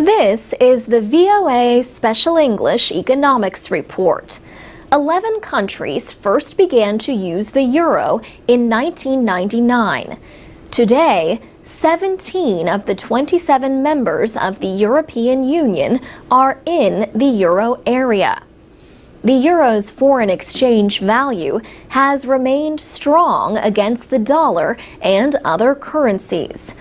This is the VOA Special English Economics Report. 11 countries first began to use the euro in 1999. Today, 17 of the 27 members of the European Union are in the euro area. The euro's foreign exchange value has remained strong against the dollar and other currencies.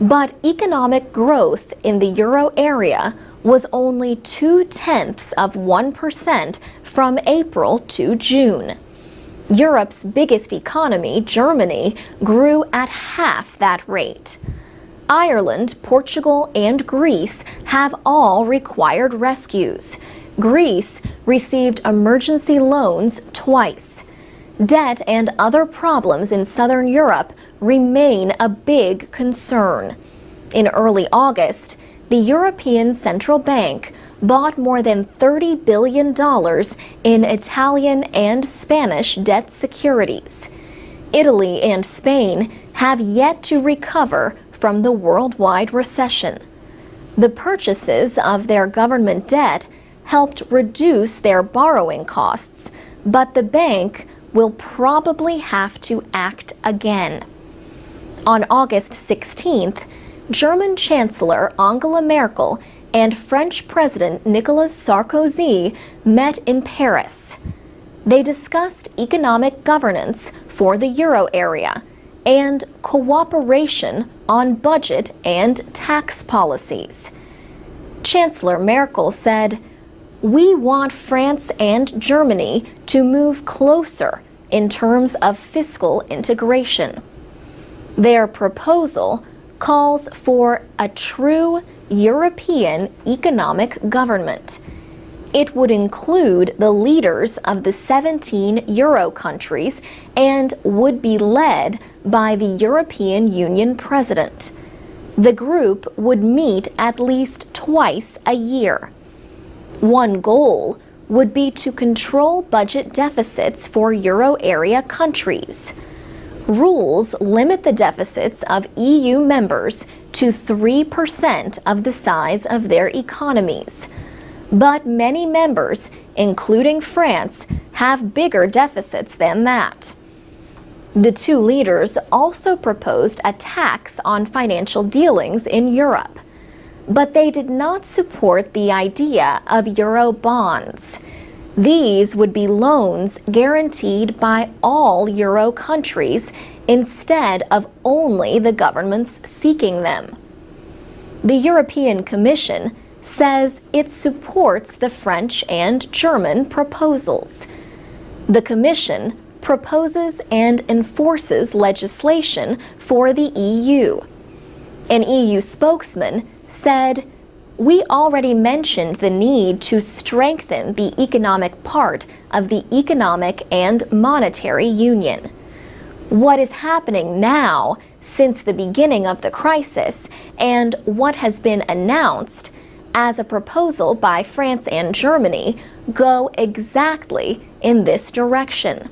But economic growth in the euro area was only 0.2% from April to June. Europe's biggest economy, Germany, grew at half that rate. Ireland, Portugal, and Greece have all required rescues. Greece received emergency loans twice. Debt and other problems in southern Europe remain a big concern. In early August, the European Central Bank bought more than $30 billion in Italian and Spanish debt securities. Italy and Spain have yet to recover from the worldwide recession. The purchases of their government debt helped reduce their borrowing costs, but the bank will probably have to act again. On August 16th, German Chancellor Angela Merkel and French President Nicolas Sarkozy met in Paris. They discussed economic governance for the euro area and cooperation on budget and tax policies. Chancellor Merkel said, "We want France and Germany to move closer in terms of fiscal integration." Their proposal calls for a true European economic government. It would include the leaders of the 17 euro countries and would be led by the European Union president. The group would meet at least twice a year. One goal would be to control budget deficits for euro area countries. Rules limit the deficits of EU members to 3% of the size of their economies. But many members, including France, have bigger deficits than that. The two leaders also proposed a tax on financial dealings in Europe. But they did not support the idea of euro bonds. These would be loans guaranteed by all euro countries instead of only the governments seeking them. The European Commission says it supports the French and German proposals. The Commission proposes and enforces legislation for the EU. An EU spokesman said, "We already mentioned the need to strengthen the economic part of the Economic and Monetary Union. What is happening now since the beginning of the crisis and what has been announced as a proposal by France and Germany go exactly in this direction."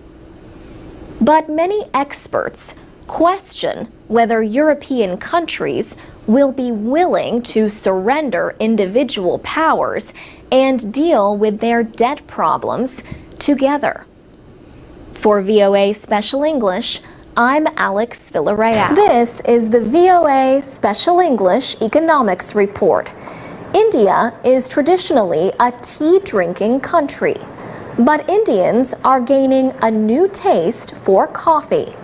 But many experts question whether European countries will be willing to surrender individual powers and deal with their debt problems together. For VOA Special English, I'm Alex Villarreal. This is the VOA Special English Economics Report. India is traditionally a tea-drinking country, but Indians are gaining a new taste for coffee.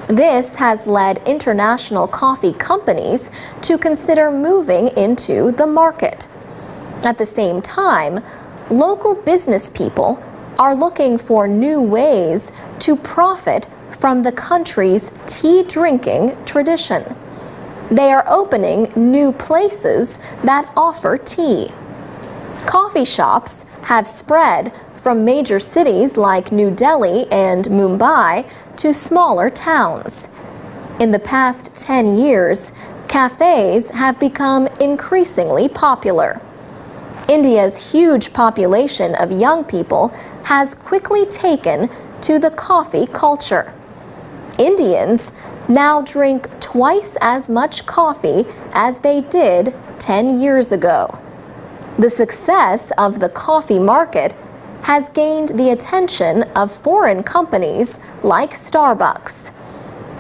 This has led international coffee companies to consider moving into the market. At the same time, local business people are looking for new ways to profit from the country's tea-drinking tradition. They are opening new places that offer tea. Coffee shops have spread from major cities like New Delhi and Mumbai to smaller towns. In the past 10 years, cafes have become increasingly popular. India's huge population of young people has quickly taken to the coffee culture. Indians now drink twice as much coffee as they did 10 years ago. The success of the coffee market has gained the attention of foreign companies like Starbucks.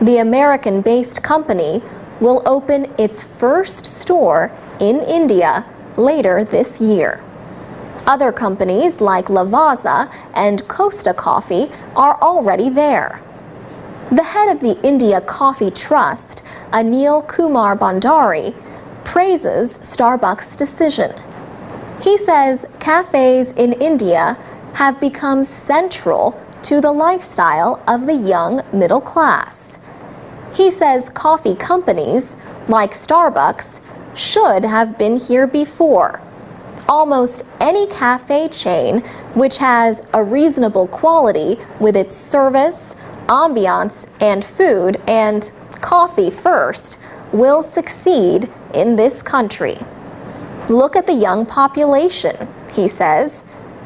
The American-based company will open its first store in India later this year. Other companies like Lavazza and Costa Coffee are already there. The head of the India Coffee Trust, Anil Kumar Bhandari, praises Starbucks' decision. He says cafes in India have become central to the lifestyle of the young middle class. He says coffee companies like Starbucks should have been here before. Almost any cafe chain which has a reasonable quality with its service, ambiance, and food, and coffee first, will succeed in this country. Look at the young population, he says.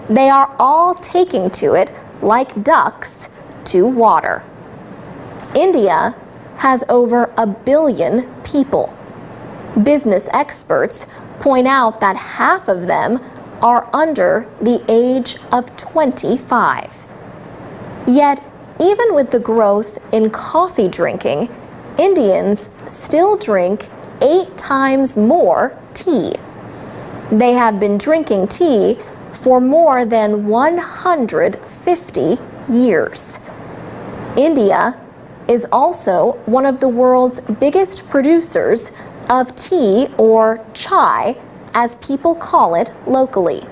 They are all taking to it like ducks to water. India has over 1 billion people. Business experts point out that half of them are under the age of 25. Yet, even with the growth in coffee drinking, Indians still drink 8 times more tea. They have been drinking tea for more than 150 years. India is also one of the world's biggest producers of tea, or chai, as people call it locally.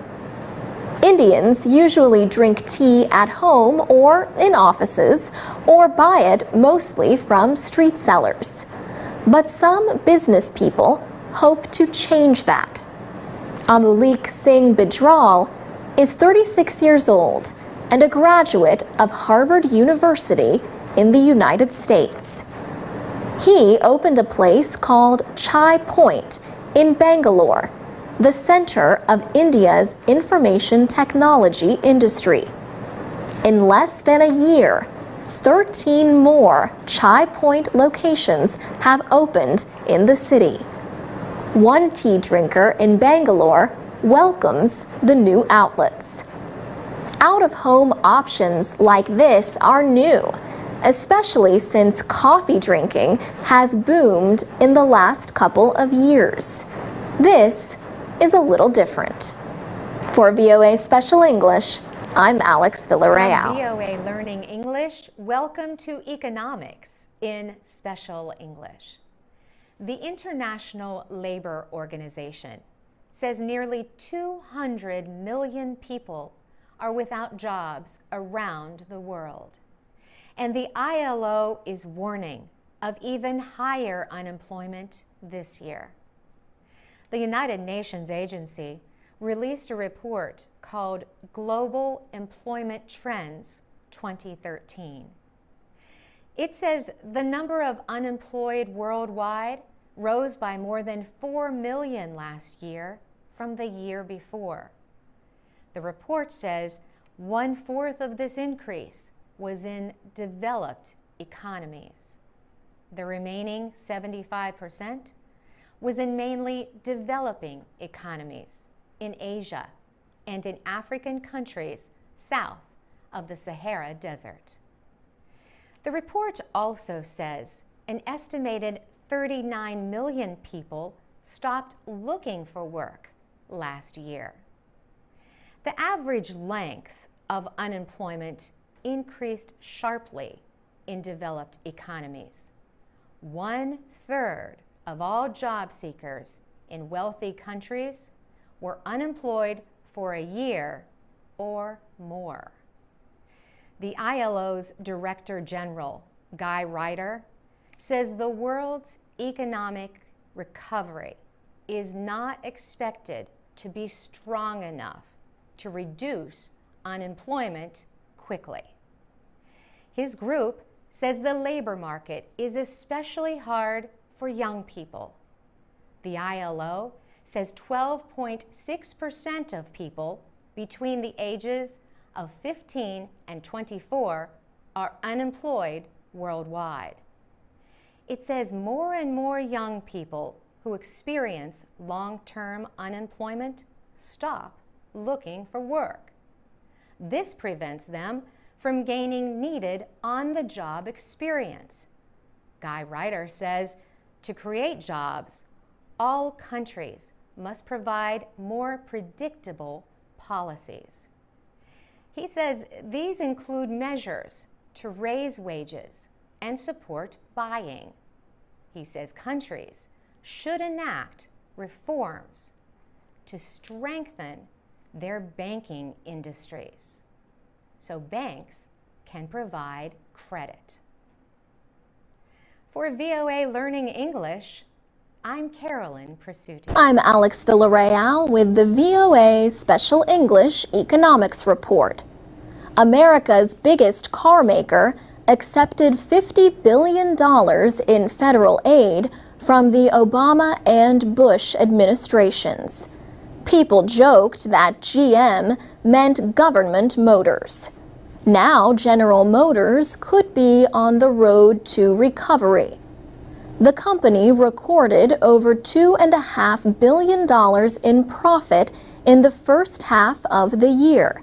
Indians usually drink tea at home or in offices, or buy it mostly from street sellers. But some business people hope to change that. Amulik Singh Bidral is 36 years old and a graduate of Harvard University in the United States. He opened a place called Chai Point in Bangalore, the center of India's information technology industry. In less than a year, 13 more Chai Point locations have opened in the city. One tea drinker in Bangalore welcomes the new outlets. Out-of-home options like this are new, especially since coffee drinking has boomed in the last couple of years. This is a little different. For VOA Special English, I'm Alex Villarreal. From VOA Learning English, welcome to Economics in Special English. The International Labor Organization says nearly 200 million people are without jobs around the world. And the ILO is warning of even higher unemployment this year. The United Nations agency released a report called Global Employment Trends 2013. It says the number of unemployed worldwide rose by more than 4 million last year from the year before. The report says 1/4 of this increase was in developed economies. The remaining 75% was in mainly developing economies in Asia and in African countries south of the Sahara Desert. The report also says an estimated 39 million people stopped looking for work last year. The average length of unemployment increased sharply in developed economies. 1/3 of all job seekers in wealthy countries were unemployed for a year or more. The ILO's Director General, Guy Ryder, says the world's economic recovery is not expected to be strong enough to reduce unemployment quickly. His group says the labor market is especially hard for young people. The ILO says 12.6% of people between the ages of 15 and 24 are unemployed worldwide. It says more and more young people who experience long-term unemployment stop looking for work. This prevents them from gaining needed on-the-job experience. Guy Ryder says, to create jobs, all countries must provide more predictable policies. He says these include measures to raise wages and support buying. He says countries should enact reforms to strengthen their banking industries so banks can provide credit. For VOA Learning English, I'm Carolyn Presutti. I'm Alex Villarreal with the VOA Special English Economics Report. America's biggest car maker accepted $50 billion in federal aid from the Obama and Bush administrations. People joked that GM meant government motors. Now General Motors could be on the road to recovery. The company recorded over $2.5 billion in profit in the first half of the year.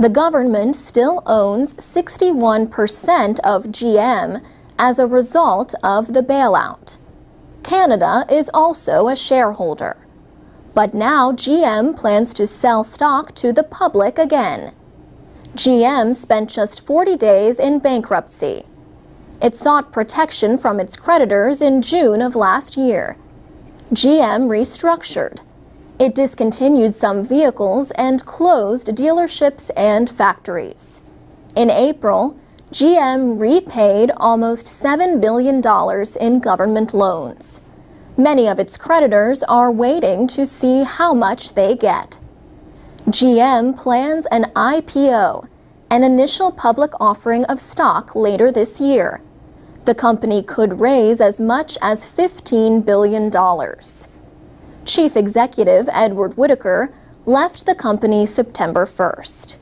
The government still owns 61% of GM as a result of the bailout. Canada is also a shareholder. But now GM plans to sell stock to the public again. GM spent just 40 days in bankruptcy. It sought protection from its creditors in June of last year. GM restructured. It discontinued some vehicles and closed dealerships and factories. In April, GM repaid almost $7 billion in government loans. Many of its creditors are waiting to see how much they get. GM plans an IPO, an initial public offering of stock, later this year. The company could raise as much as $15 billion. Chief Executive Edward Whittaker left the company September 1st.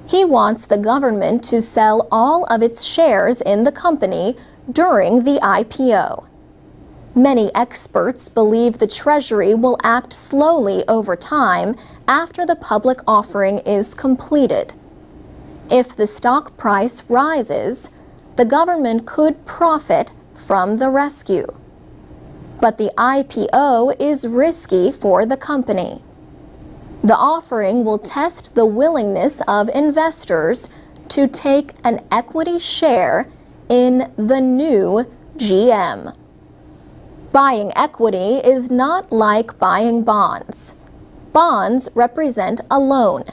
He wants the government to sell all of its shares in the company during the IPO. Many experts believe the Treasury will act slowly over time after the public offering is completed. If the stock price rises, the government could profit from the rescue. But the IPO is risky for the company. The offering will test the willingness of investors to take an equity share in the new GM. Buying equity is not like buying bonds. Bonds represent a loan.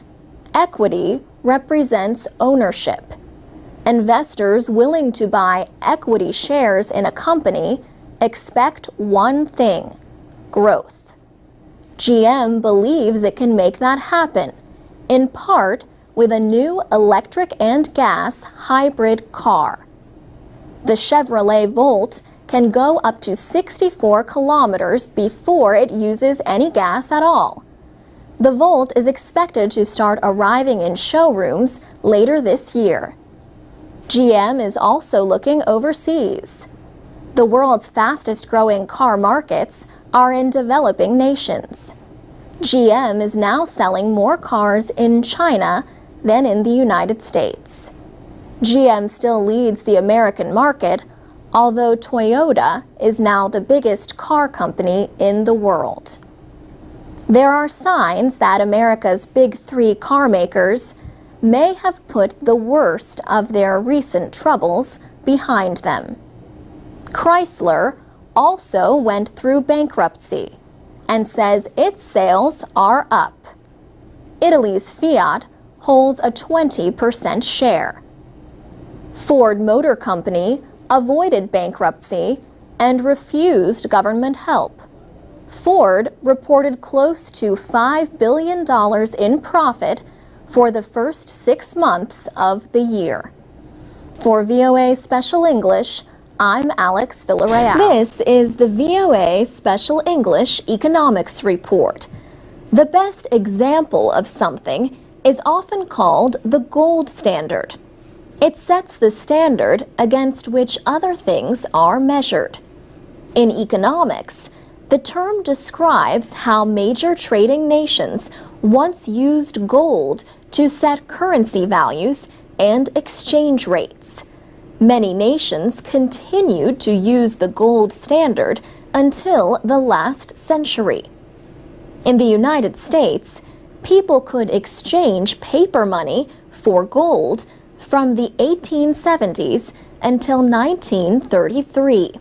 Equity represents ownership. Investors willing to buy equity shares in a company expect one thing: growth. GM believes it can make that happen, in part with a new electric and gas hybrid car. The Chevrolet Volt can go up to 64 kilometers before it uses any gas at all. The Volt is expected to start arriving in showrooms later this year. GM is also looking overseas. The world's fastest-growing car markets are in developing nations. GM is now selling more cars in China than in the United States. GM still leads the American market, although Toyota is now the biggest car company in the world. There are signs that America's big three car makers may have put the worst of their recent troubles behind them. Chrysler also went through bankruptcy and says its sales are up. Italy's Fiat holds a 20% share. Ford Motor Company avoided bankruptcy and refused government help. Ford reported close to $5 billion in profit for the first 6 months of the year. For VOA Special English, I'm Alex Villarreal. This is the VOA Special English Economics Report. The best example of something is often called the gold standard. It sets the standard against which other things are measured. In economics, The term describes how major trading nations once used gold to set currency values and exchange rates. Many nations continued to use the gold standard until the last century. In the United States, people could exchange paper money for gold from the 1870s until 1933.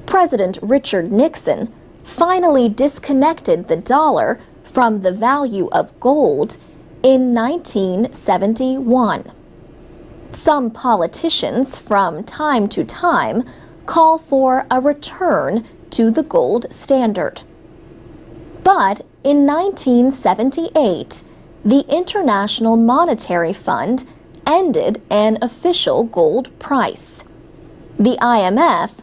President Richard Nixon finally disconnected the dollar from the value of gold in 1971. Some politicians from time to time call for a return to the gold standard. But in 1978, the International Monetary Fund ended an official gold price. The IMF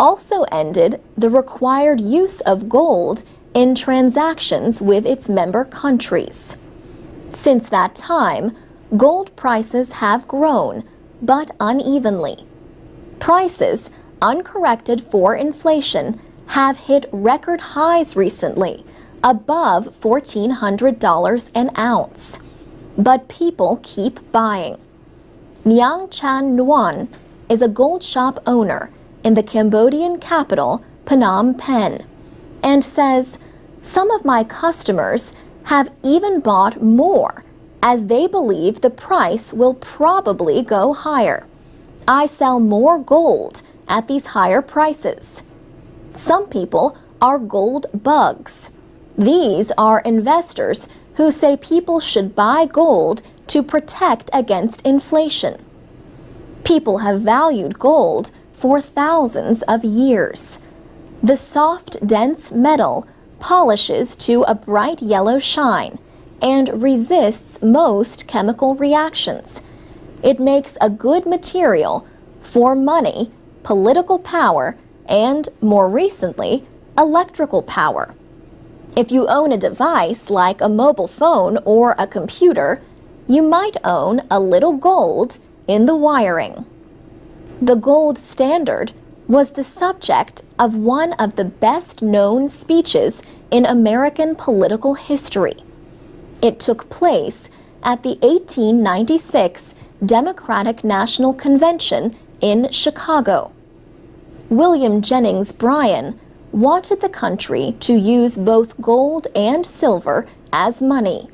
also ended the required use of gold in transactions with its member countries. Since that time, gold prices have grown, but unevenly. Prices, uncorrected for inflation, have hit record highs recently, above $1,400 an ounce. But people keep buying. Nyang Chan Nguyen is a gold shop owner in the Cambodian capital, Phnom Penh, and says, "Some of my customers have even bought more as they believe the price will probably go higher. I sell more gold at these higher prices." Some people are gold bugs. These are investors who say people should buy gold to protect against inflation. People have valued gold for thousands of years. The soft, dense metal polishes to a bright yellow shine and resists most chemical reactions. It makes a good material for money, political power, and, more recently, electrical power. If you own a device like a mobile phone or a computer, you might own a little gold in the wiring. The gold standard was the subject of one of the best-known speeches in American political history. It took place at the 1896 Democratic National Convention in Chicago. William Jennings Bryan wanted the country to use both gold and silver as money.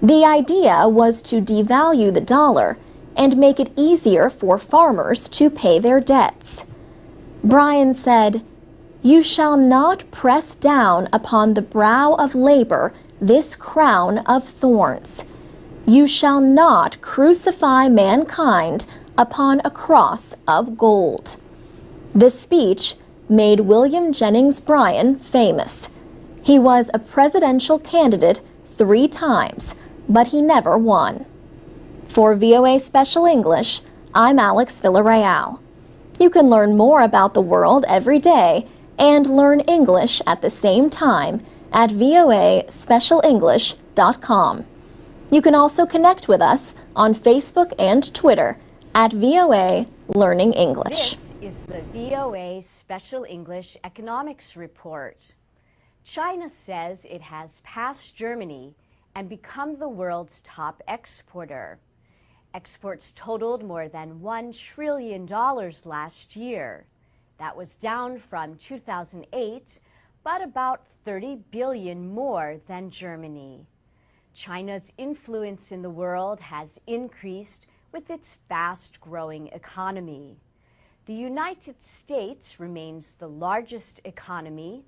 The idea was to devalue the dollar and make it easier for farmers to pay their debts. Bryan said, "You shall not press down upon the brow of labor this crown of thorns. You shall not crucify mankind upon a cross of gold." This speech made William Jennings Bryan famous. He was a presidential candidate 3 times, but he never won. For VOA Special English, I'm Alex Villarreal. You can learn more about the world every day and learn English at the same time at voaspecialenglish.com. You can also connect with us on Facebook and Twitter at VOA Learning English. This is the VOA Special English Economics Report. China says it has passed Germany and become the world's top exporter. Exports totaled more than $1 trillion last year. That was down from 2008, but about 30 billion more than Germany. China's influence in the world has increased with its fast-growing economy. The United States remains the largest economy.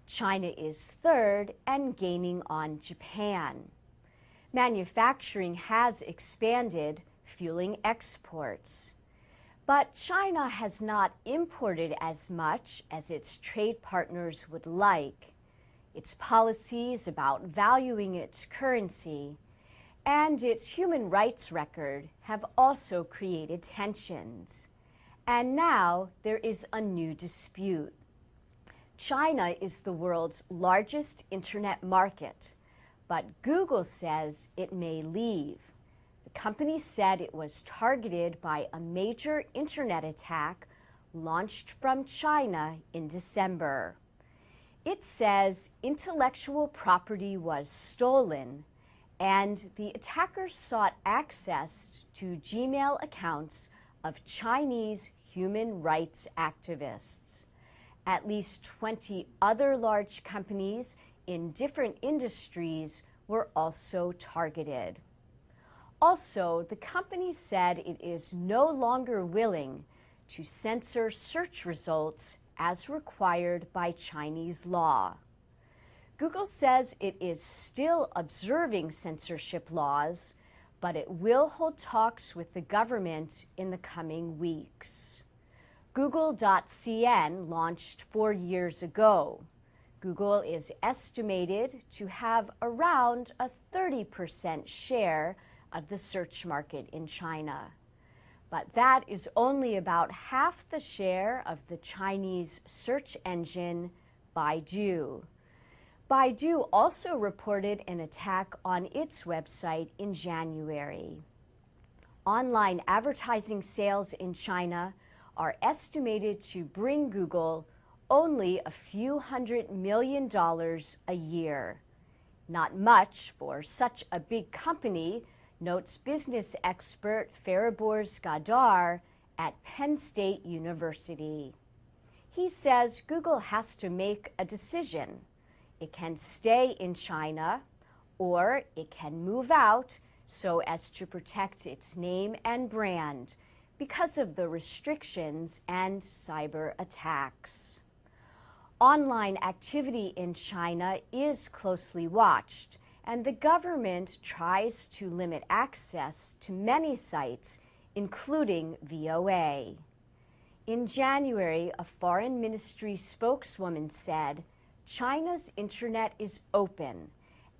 China is third and gaining on Japan. Manufacturing has expanded, fueling exports. But China has not imported as much as its trade partners would like. Its policies about valuing its currency and its human rights record have also created tensions. And now there is a new dispute. China is the world's largest internet market, but Google says it may leave. The company said it was targeted by a major internet attack launched from China in December. It says intellectual property was stolen and the attackers sought access to Gmail accounts of Chinese human rights activists. At least 20 other large companies in different industries were also targeted. Also, the company said it is no longer willing to censor search results as required by Chinese law. Google says it is still observing censorship laws, but it will hold talks with the government in the coming weeks. Google.cn launched 4 years ago. Google is estimated to have around a 30% share of the search market in China. But that is only about half the share of the Chinese search engine Baidu. Baidu also reported an attack on its website in January. Online advertising sales in China are estimated to bring Google only a few $100 million a year. Not much for such a big company, notes business expert Fariborz Gadar at Penn State University. He says Google has to make a decision. It can stay in China, or it can move out so as to protect its name and brand because of the restrictions and cyber attacks. Online activity in China is closely watched, and the government tries to limit access to many sites, including VOA. In January, a foreign ministry spokeswoman said, China's internet is open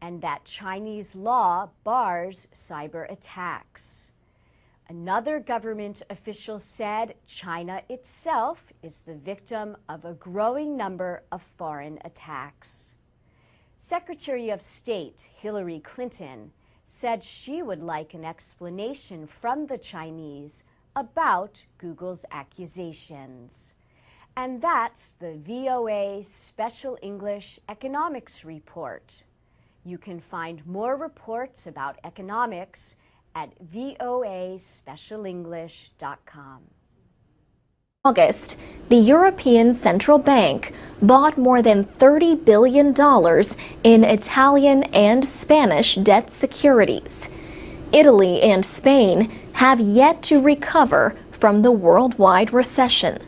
and that Chinese law bars cyber attacks. Another government official said China itself is the victim of a growing number of foreign attacks. Secretary of State Hillary Clinton said she would like an explanation from the Chinese about Google's accusations. And that's the VOA Special English Economics Report. You can find more reports about economics at voaspecialenglish.com. August, the European Central Bank bought more than $30 billion in Italian and Spanish debt securities. Italy and Spain have yet to recover from the worldwide recession.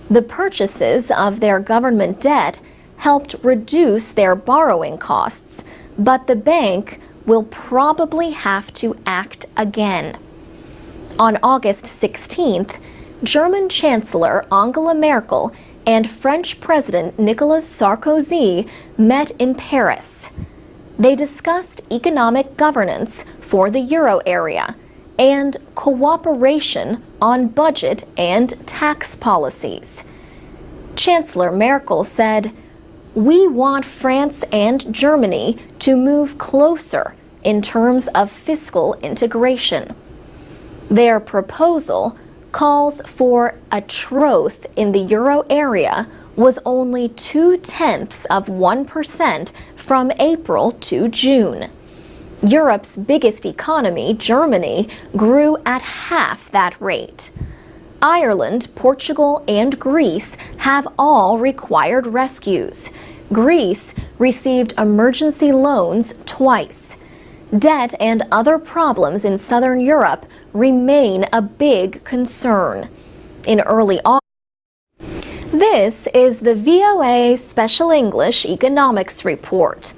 The purchases of their government debt helped reduce their borrowing costs, but the bank will probably have to act again. On August 16th, German Chancellor Angela Merkel and French President Nicolas Sarkozy met in Paris. They discussed economic governance for the euro area and cooperation on budget and tax policies. Chancellor Merkel said, "We want France and Germany to move closer in terms of fiscal integration." Their proposal calls for a growth in the euro area was only 0.2% from April to June. Europe's biggest economy, Germany, grew at half that rate. Ireland, Portugal, and Greece have all required rescues. Greece received emergency loans twice. Debt and other problems in southern Europe remain a big concern. In early August, this is the VOA Special English Economics Report.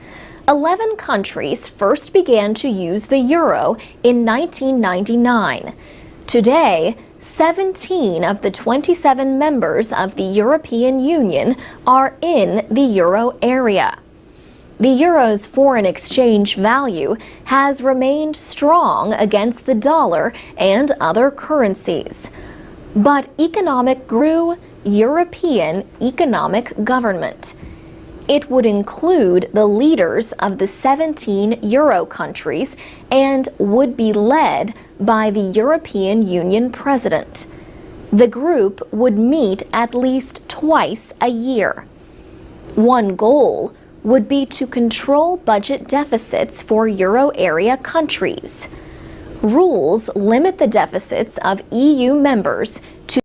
11 countries first began to use the euro in 1999. Today, 17 of the 27 members of the European Union are in the euro area. The euro's foreign exchange value has remained strong against the dollar and other currencies. But economic grew European economic government. It would include the leaders of the 17 euro countries and would be led by the European Union president. The group would meet at least twice a year. One goal would be to control budget deficits for euro area countries. Rules limit the deficits of EU members to